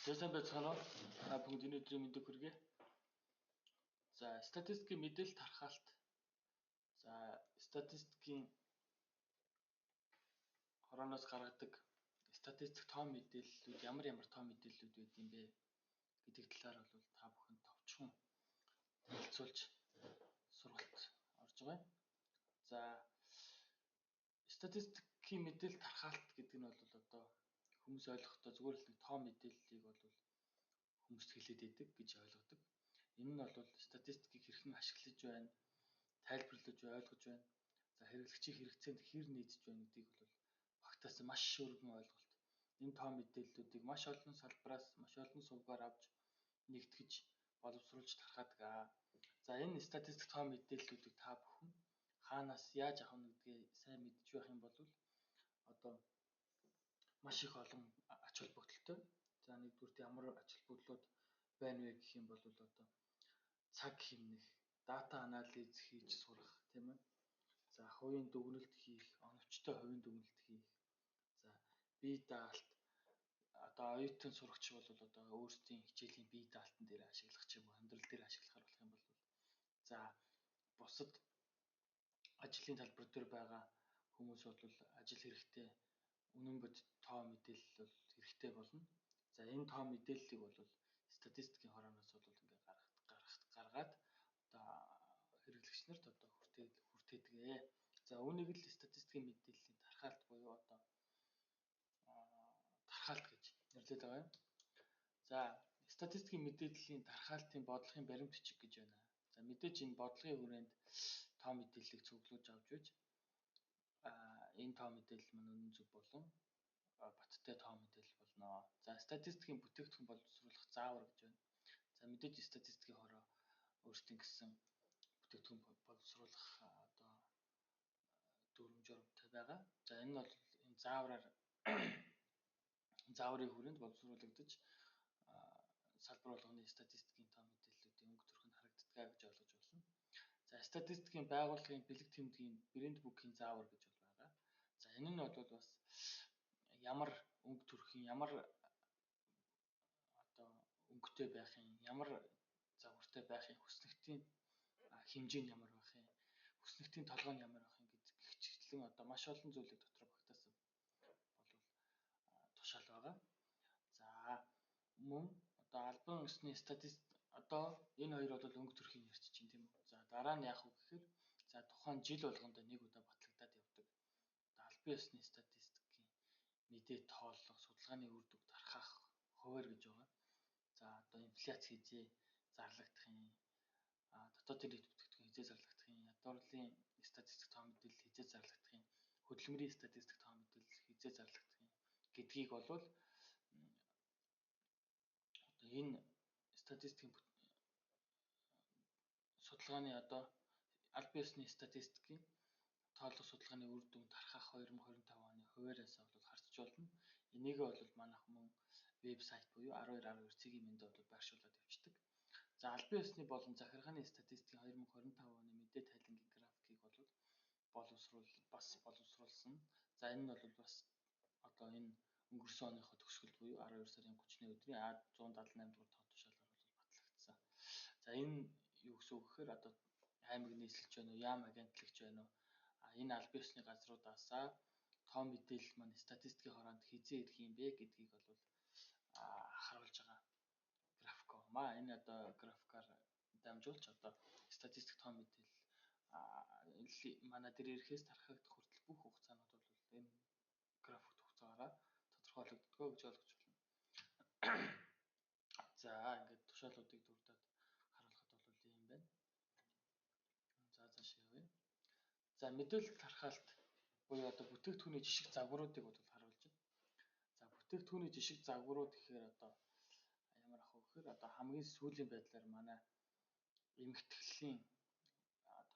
Сайн байцгаана уу? Та бүгд өнөөдрийн мэндийг хүргэе. За, статистикийн мэдээлэл тархалт. За, статистикийн хорооноос гаргадаг статистик тоо мэдээллүүд ямар тоо мэдээллүүд байд юм бэ гэдэг талаар бол та бүхэнд товчхон танилцуулж сургалт орж байгаа. За, статистикийн мэдээлэл тархалт гэдэг нь бол одоо хүмүүс ойлгохдоо зүгээр л тоо мэдээллийг бол хүмүүст хэлээд байдаг гэж ойлгодог. Энэ нь бол статистикийг хэрхэн ашиглаж байна, тайлбарлаж ойлгож байна. За, хэрэглэгчийн хэрэгцээнд хэр нийцж байна гэдгийг бол багтаас маш өргөн ойлголт. Энэ тоо мэдээллүүдийг маш олон салбараас, маш олон сувгаар авч нэгтгэж боловсруулж тархадаг. За, энэ статистик тоо мэдээллүүдийг та бүхэн хаанаас яаж авах нь гэдгийг сайн мэдж байх юм бол одоо маш их олон ач холбогдолтой. За, нэгдүгээр ямар ач холбогдлууд байна вэ гэх юм бол одоо цаг хэмнэх, дата анализ хийж сурах, тийм ээ. За, хувийн дүгнэлт хийх, оновчтой хувийн дүгнэлт хийх. За, бие даалт. Одоо оюутан сурагч бол одоо өөрсдийн хичээлийн бие даалтан дээр ашиглах ч юм уу, амьдрал дээр ашиглахаар болох юм бол. За, бусад ажлын талбар дээр байгаа хүмүүс бол ажил хэрэгтэй үнэн бод тоо мэдээлэл бол хэрэгтэй болно. За, энэ тоо мэдээллийг бол статистикийн хорооноос бол ингээ гаргаад одоо хэрэглэгч нарт одоо хүртээдэг. За, үүнийг л статистикийн мэдээллийн тархалт буюу одоо тархалт гэж нэрлэдэг байгаа юм. За, статистикийн мэдээллийн тархалтын бодлогын баримт бичиг гэж байна. За, мэдээж энэ бодлогын хүрээнд тоо мэдээллийг цуглуулж авч байж энэ тоо мэдээлэл маань үнэн зөв болон баттай тоо мэдээлэл болно. За, статистикийн бүтээгдэхүүн боловсруулах заавар гэж байна. За, мэдээж статистикийн хороо өөрсдийн гэсэн бүтээгдэхүүн боловсруулах одоо дүрм журамтай байгаа. За, энэ нь бол энэ зааврын хүрээнд боловсруулагдаж салбар болгоны статистикийн тоо мэдээллүүдийн өнгө төрх нь харагддаг гэж ойлгож болно. За, статистикийн байгууллагын бэлэг тэмдгийн брэнд бүкийн заавар гэж байгаа. За, энэ нь бол бас ямар өнгө төрхийн, ямар одоо өнгөтэй байхын, ямар загвартай байхын, хүснэгтийн хэмжээ нь ямар байх юм, хүснэгтийн толгой нь ямар байх юм гихчлэн одоо маш олон зүйлийг дотор багтаасан бол тушаал байгаа. За, мөн одоо албан ёсны статистик одоо энэ хоёр бол өнгө төрхийн ярьж чинь тийм үү. За, дараа нь яах вэ гэхээр за тухайн жил болгонд нэг удаа батлагдаад явдаг. Одоо албан ёсны статистикийн мэдээ тооллого, судалгааны үр дүг тархах хуваар гэж байгаа. За, одоо инфляц хизээ зарлагдах юм, дотоодын нийт бүтээгдэхүүн хизээ зарлагдах юм, ядуурлын статистик тоо мэдээлэл хизээ зарлагдах юм, хөдөлмөрийн статистик тоо мэдээлэл хизээ зарлагдах юм гэдгийг бол одоо энэ статистикийн судалгааны одоо албан ёсны статистикийн тооллого судалгааны үр дүн тархах 2025 оны хуваараас бол харж болно. Энийг бол манайх мөн вебсайт буюу 1212 цэгийн мэндэ бол байршуулад явчихдаг. За, албан ёсны болон захиргааны статистикийн 2025 оны мэдээ тайлангийн графикийг бол боловсруулсан. За, энэ нь бол бас одоо энэ өнгөрсөн оныхоо төгсгөл буюу 12 сарын 30-ны өдрийн 178 дугаар тоо тушаалаар бол батлагдсан. За, энэ юу гэсэн үг гэхээр одоо аймаг нийслэлч байна уу, яам агентлагч байна уу? Энэ албан ёсны газруудаасаа тоо мэдээлэл маань статистикийн хороонд хизээ ирэх юм бэ гэдгийг бол харуулж байгаа график байна. Энэ одоо графикаар дамжуулж одоо статистик тоо мэдээлэл манай дээр ирэхээс тархагдах хүртэл бүх хугацаанууд бол энэ графикт хугацаагаар тодорхойлогддог гэж ойлгож байна. За, ингээд тушаалуудыг дурдаад харуулхад бол ийм байна. За, цаашаа явъя. За, мэдээлэл тархалт буюу одоо бүтээгдэхүүний жишг загваруудыг бол харуулж байна. За, бүтээгдэхүүний жишг загварууд гэхээр одоо ямар ах вэ гэхээр одоо хамгийн сүүлийн байдлаар манай эмэгтгэлийн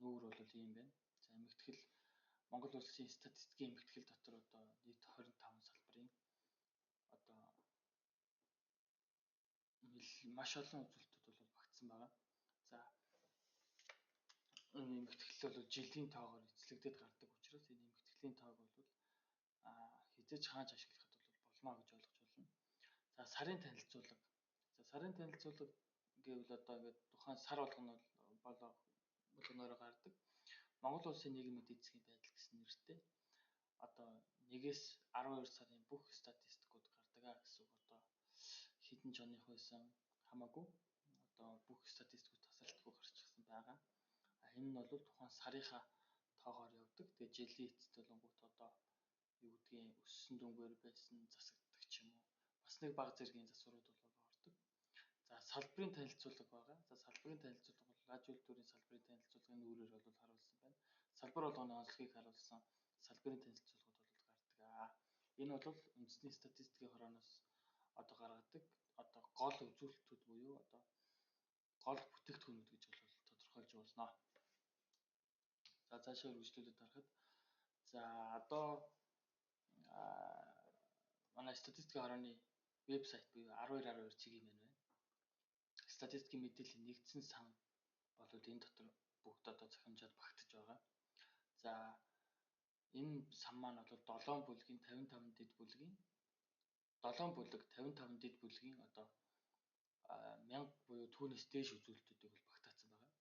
нүүр бол ийм байна. За, эмэгтгэл Монгол улсын статистикийн эмэгтгэл дотор одоо нийт 25 салбарын одоо маш олон үзүүлэлтүүд бол багтсан байгаа. За, энэ эмэгтгэл бол жилийн тоогоор эзлэгдээд гардаг учраас энэ эмэгтгэлийн тоог бол хизээж хааж ашиглахад бол болно гэж ойлгож байна. За, сарын танилцуулга. За сарын танилцуулга гэвэл одоо ингээд тухайн сар болгоноор гардаг. Монгол улсын нийгмийн эдийн засгийн байдал гэсэн нэртэй одоо 1-ээс 12 сарын бүх статистикууд гардаг гэсэн үг. Одоо хэдэн жооных байсан хамаагүй одоо бүх статистикууд тасралтгүй гарчихсан байгаа. Энэ нь бол тухайн сарынхаа тоогоор явдаг. Тэгээ жилийн эцэст болонгууд одоо юу гэдгийг өссөн дүнгээр байсан засагддаг ч юм уу. Бас нэг бага зэргийн засварууд бол ордог. За салбарын танилцуулга байгаа. За салбарын танилцуулга бол аж үйлдвэрийн салбарын танилцуулгын нүүрээр бол харуулсан байна. Салбар болгоны онцлогийг харуулсан салбарын танилцуулгууд бол гардаг. Энэ бол үндэсний статистикийн хорооноос одоо гаргадаг одоо гол үзүүлэлтүүд буюу одоо гол бүтээгдэхүүнүүд гэж бол тодорхойлж болно. За цаашаа үргэлжлүүлээд харахад за одоо манай статистикийн хорооны вебсайт буюу 1212 цэгийн маань байна. Статистикийн мэдээллийн нэгдсэн сан бол энэ дотор бүгд одоо захимжаад багтаж байгаа. За энэ сан маань бол 7 бүлгийн 55 дэд бүлгийн 7 бүлэг 55 дэд бүлгийн одоо 1000 буюу түүнээс дээш үзүүлэлтүүдийг бол багтаацсан байгаа.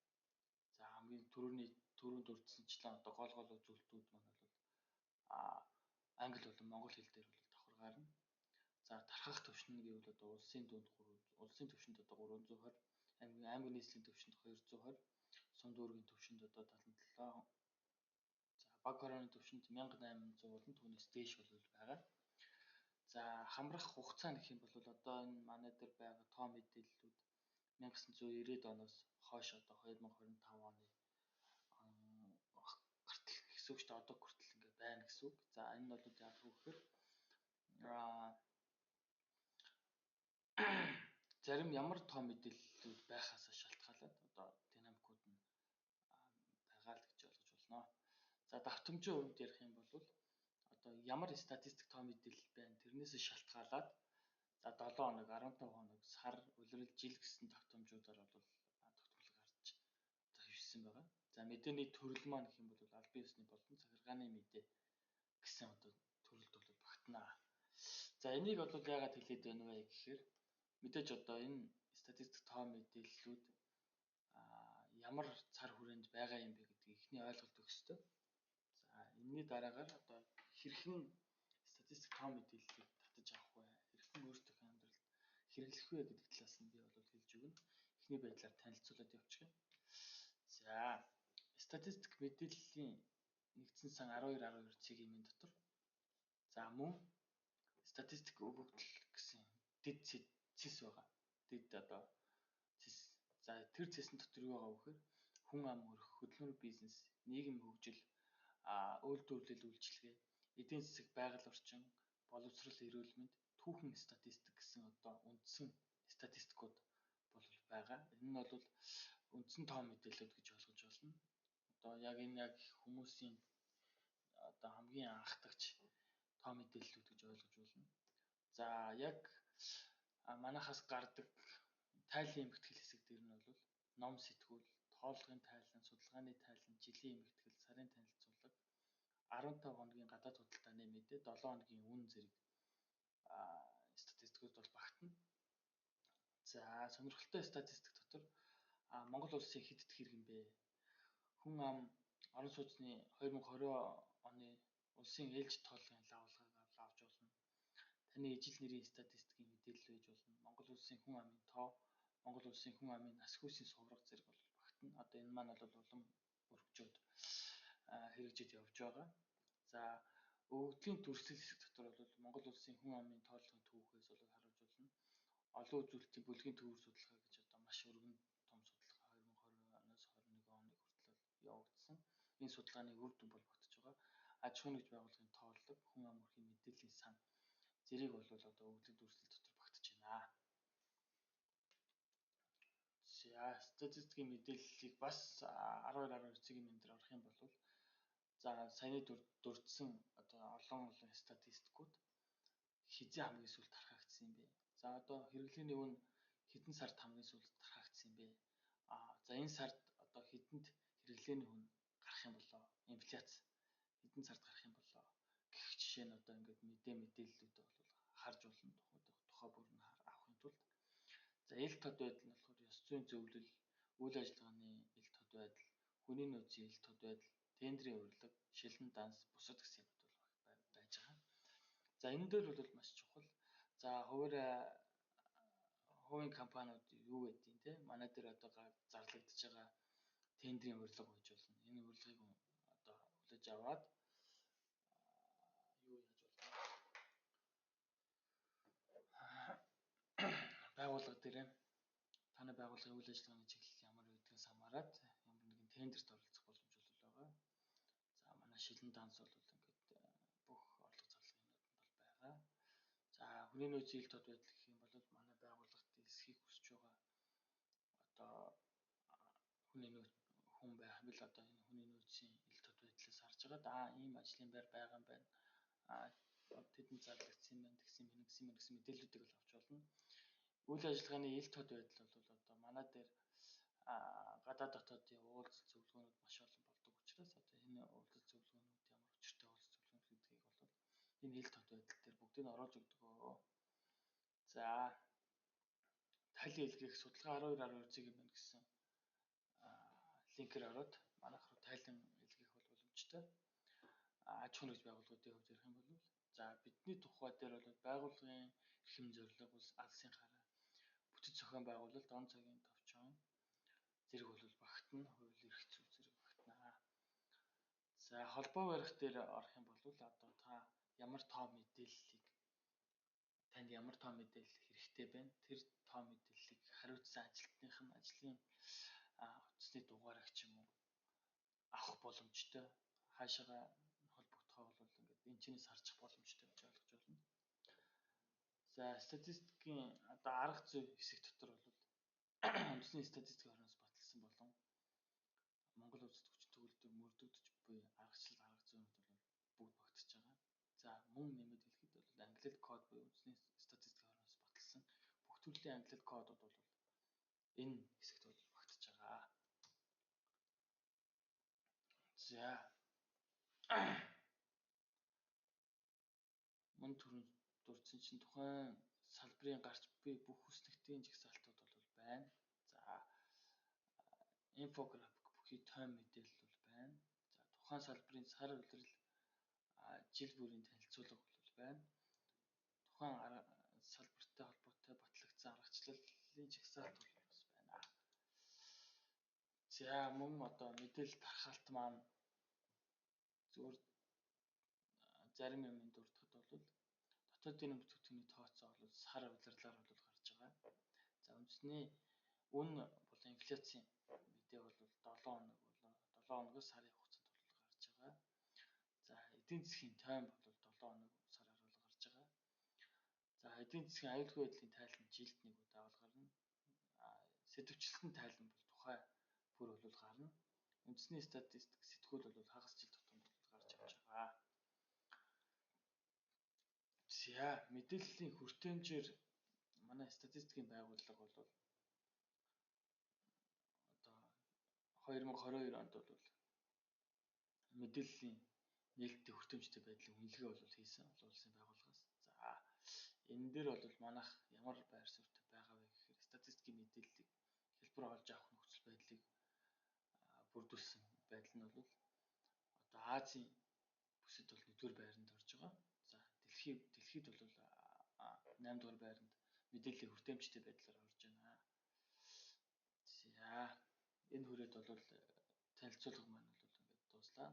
За хамгийн түрүүнд дурдсанчлан одоо гол үзүүлэлтүүд маань бол англи болон монгол хэл дээр бол давхар гарна. За тархах түвшин гэвэл одоо улсын түвшинд одоо 320, аймаг нийслэлийн түвшинд 220, сум дүүргийн түвшинд одоо 77. За баг хорооны түвшинд 1800 болон түүнээс дээш бол байгаа. За хамрах хугацаа гэх юм бол одоо энэ манай дээр байгаа тоо мэдээллүүд 1990-ад оноос хойш одоо 2025 оны гартал гэсэн үг шүү дээ. Одоо хүртэл ингээд байна гэсэн үг. За энэ нь бол яг үгээр зарим ямар тоо мэдээллүүд байхаас шалтгаалаад одоо динамикууд нь байгаа л гэж ойлгож болно. За давтамжийн хувьд ярих юм бол одоо ямар статистик тоо мэдээлэл байна тэрнээс шалтгаалаад за 7 хоног, 15 хоног, сар, улирал, жил гэсэн давтамжуудаар бол тогтмол гарч одоо хөвсөн байгаа. За мэдээний төрөл маань гэх юм бол албан ёсны болон захиргааны мэдээ гэсэн одоо төрөлд бол багтана. За энийг бол яагаад хэлээд байна вэ гэхээр мэдээж одоо энэ статистик тоо мэдээллүүд ямар цар хүрээнд байгаа юм бэ гэдгийг эхний ойлголт өгөх ёстой. За энэний дараагаар одоо хэрхэн статистик тоо мэдээллийг татаж авах вэ? Хэрхэн өөрсдийнхөө амьдралд хэрэглэх вэ гэдэг талаас нь би бол хэлж өгнө. Эхний байдлаар танилцуулаад явчих юм. За статистик мэдээллийн нэгдсэн сан 1212 цэгийн минь дотор за мөн статистик өгөгдөл гэсэн дэд цэс байгаа. Дэд одоо цэс. За тэр цэсн дотор юу байгаа вэ гэхээр хүн ам өрх, хөдөлмөр бизнес, нийгэм хөгжил, үйлдвэрлэл үйлчилгээ, эдийн засаг, байгаль орчин, боловсрол, эрүүл мэнд, түүхэн статистик гэсэн одоо үндсэн статистикууд бол байгаа. Энэ нь бол үндсэн тоо мэдээлэлүүд гэж ойлгож болно. Одоо яг хүмүүсийн одоо хамгийн анхдагч тоо мэдээллүүд гэж ойлгож болно. За яг манайхаас гардаг тайлан эмхтгэл хэсэг дээр нь бол ном сэтгүүл, тоолгын тайлан, судалгааны тайлан, жилийн эмхтгэл, сарын танилцуулга, 15 хоногийн гадаад худалдааны мэдээ, 7 хоногийн үн зэрэг статистикууд бол багтана. За сонирхолтой статистик дотор Монгол улсын хэд дэх иргэн бэ? Хүн ам орон сууцны 2020 оны улсын ээлжид тооллогын лавлгааг авч болно. Таны ижил нэрийн статистикийн мэдээлэл байж болно. Монгол улсын хүн амын тоо, Монгол улсын хүн амын нас хүйсийн сувраг зэрэг бол багтана. Одоо энэ маань бол улам өргөжөөд хэрэгжиж явж байгаа. За өгөгдлийн дүрслэл хэсэг дотор бол Монгол улсын хүн амын тооллогын түүхээс бол харуулж болно. Олон үзүүлэлтийн бүлгийн төвөр судалгаа гэж одоо маш өргөн том судалгаа 2020 оноос 21 оны хүртэл явагдсан. Энэ судалгааны үр дүн бол багтаж байгаа. Аж ахуйн нэгж байгууллагын тооллого, хүн ам өрхийн мэдээллийн сан зэрэг бол одоо өгөгдлийн дүрслэл дотор багтаж байна. За статистикийн мэдээллийг бас 1212 цэгийн мэн дээр орох юм бол за саяны дурдсан одоо олон статистикууд хизээ хамгийн сүүлд тархагдсан юм бэ? За одоо хэрэглээний үн хэдэн сард хамгийн сүүлд тархагдсан юм бэ? За энэ сард одоо хэдэнд хэрэглээний үн гарах юм болоо? Инфляц хэдэн сард гарах юм болоо? Гэх жишээ нь одоо ингээд мэдээллүүдээ бол харж болно. Тухай бүр нь ил тод байдал нь болохоор ёс зүйн зөвлөл, үйл ажиллагааны ил тод байдал, хүний нөөцийн ил тод байдал, тендерийн урилга, шилэн данс, бусад гэсэн юмуд бол байж байгаа. За энэ дээр бол маш чухал. За хувийн компаниуд юу гэдгийг те манай дээр одоо зарлагдж байгаа тендерийн урилга байж болно. Энэ урилгыг одоо хүлээж аваад юу яаж болно? Байгууллага дээр таны байгууллагын үйл ажиллагааны чиглэл ямар байдгаас хамаарат ямар нэгэн тендерт оролцох боломж бол байгаа. За манай шилэн данс бол ингээд бүх орлого зарлагын юмнууд бол байгаа. За хүний нөөцийн ил тод байдал гэх юм бол манай байгууллагт эсхийг хүсэж байгаа одоо хүн байх бил одоо энэ хүний нөөцийн ил тод байдлаас харж байгаа. Ийм ажлын байр байгаа юм байна. Тэдэнд зарлагдсан юм байна, гэсэн мэдээллүүдийг бол авч болно. Үйл ажиллагааны ил тод байдал бол одоо манай дээр гадаад дотоодын уулзалт зөвлөгөөнүүд маш олон болдог учраас одоо энэ уулзалт зөвлөгөөнүүд ямар учиртай уулзалт зөвлөгөөнүүд гэдгийг бол энэ ил тод байдал дээр бүгдийг нь оруулж өгдөг. За тал илгээх судалгаа 12 юм байна гэсэн линкээр ороод манайх руу тайлан илгээх бол боломжтой. Аж ахуйн нэгж байгууллагуудын хувьд ярих юм бол за бидний тухай дээр бол байгууллагын эрхэм зорилго улс алсын хараа бүтэц зохион байгуулалт, он цагийн товчон зэрэг бол багтна, хууль эрх зүй зэрэг багтана. За холбоо барих дээр орох юм бол одоо та ямар тоо мэдээллийг танд ямар тоо мэдээлэл хэрэгтэй байна? Тэр тоо мэдээллийг хариуцсан ажилтных нь ажлын утасны дугаарыг ч юм уу авах боломжтой. Хаашаага холбогдохоо бол ингээд энэчнээс харчих боломжтой гэж ойлгож байна. За статистикийн одоо арга зүй хэсэг дотор бол үндэсний статистикийн орноос баталсан болон Монгол Улсад хүчин төгөлдөр мөрдөгдөж буй аргачлал арга зүйнүүд бол бүгд багтаж байгаа. За мөн нэмэд хэлэхэд бол англи код буюу үндэсний статистикийн орноос баталсан бүх төрлийн англи кодууд бол энэ хэсэгт бол багтаж байгаа. За мөн түрүүнд дурдсан чинь тухайн салбарын гарч буй бүх хүснэгтийн жагсаалтууд бол байна. За инфографик бүхий тойм мэдээлэл бол байна. За тухайн салбарын сар улирал жил бүрийн танилцуулга бол байна. Тухайн салбартай холбоотой батлагдсан аргачлалын жагсаалт бол бас байна. За мөн одоо мэдээлэл тархалт маань зөвхөн зарим юмны дурдхад бол дотоодын бүтээгдэхүүний тооцоо бол сар улирлаар бол гарч байгаа. За үндэсний үн болон инфляцийн мэдээ бол 7 хоногоос сарын хугацаанд бол гарч байгаа. За эдийн засгийн тойм бол 7 хоног сараар бол гарч байгаа. За эдийн засгийн аюулгүй байдлын тайлан жилд нэг удаа бол гарна. Сэдвчлэлтэн тайлан бол тухай бүр бол гарна. Үндэсний статистик сэтгүүл бол хагас жил тутамд бол гарч явж байгаа. За мэдээллийн хүртээмжээр манай статистикийн байгууллага бол одоо 2022 онд бол мэдээллийн нээлттэй хүртээмжтэй байдлын үнэлгээ бол хийсэн олон улсын байгууллагаас. За энэ дээр бол манайх ямар байр суурьтай байгаа вэ гэхээр статистикийн мэдээллийг хэлбэр олж авах нөхцөл байдлыг бүрдүүлсэн байдал нь бол одоо Азийн бүсэд бол 1-р байранд орж байгаа. За дэлхийд бол 8-р байранд мэдээллийн хүртээмжтэй байдлаар орж байна. За энэ хүрээд бол танилцуулга маань бол ингээд дуслаа.